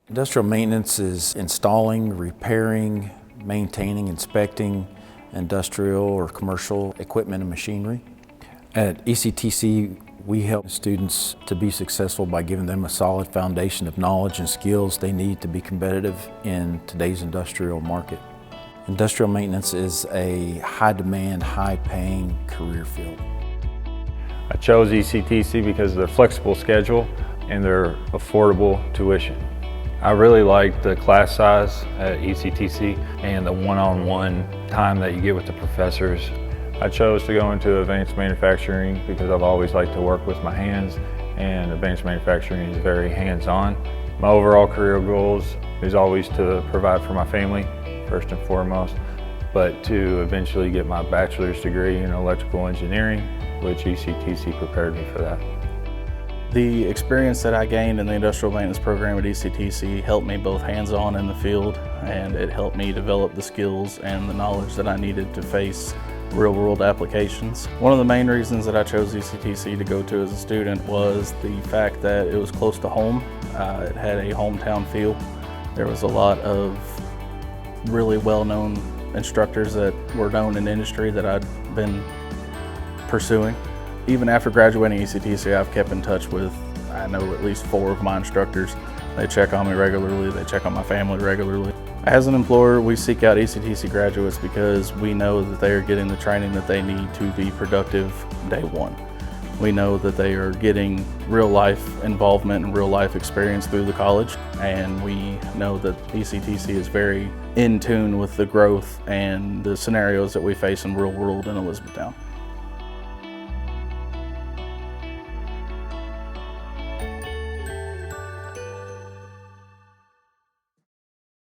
Industrial maintenance is installing, repairing, maintaining, inspecting industrial or commercial equipment and machinery. At ECTC, we help students to be successful by giving them a solid foundation of knowledge and skills they need to be competitive in today's industrial market. Industrial maintenance is a high-demand, high-paying career field. I chose ECTC because of their flexible schedule and their affordable tuition. I really like the class size at ECTC and the one-on-one time that you get with the professors. I chose to go into advanced manufacturing because I've always liked to work with my hands, and advanced manufacturing is very hands-on. My overall career goals is always to provide for my family, first and foremost, but to eventually get my bachelor's degree in electrical engineering, which ECTC prepared me for that. The experience that I gained in the industrial maintenance program at ECTC helped me both hands-on in the field, and it helped me develop the skills and the knowledge that I needed to face real-world applications. One of the main reasons that I chose ECTC to go to as a student was the fact that it was close to home. It had a hometown feel. There was a lot of really well-known instructors that were known in the industry that I'd been pursuing. Even after graduating ECTC, I've kept in touch with, I know, at least 4 of my instructors. They check on me regularly, they check on my family regularly. As an employer, we seek out ECTC graduates because we know that they are getting the training that they need to be productive day one. We know that they are getting real life involvement and real life experience through the college, and we know that ECTC is very in tune with the growth and the scenarios that we face in real world in Elizabethtown.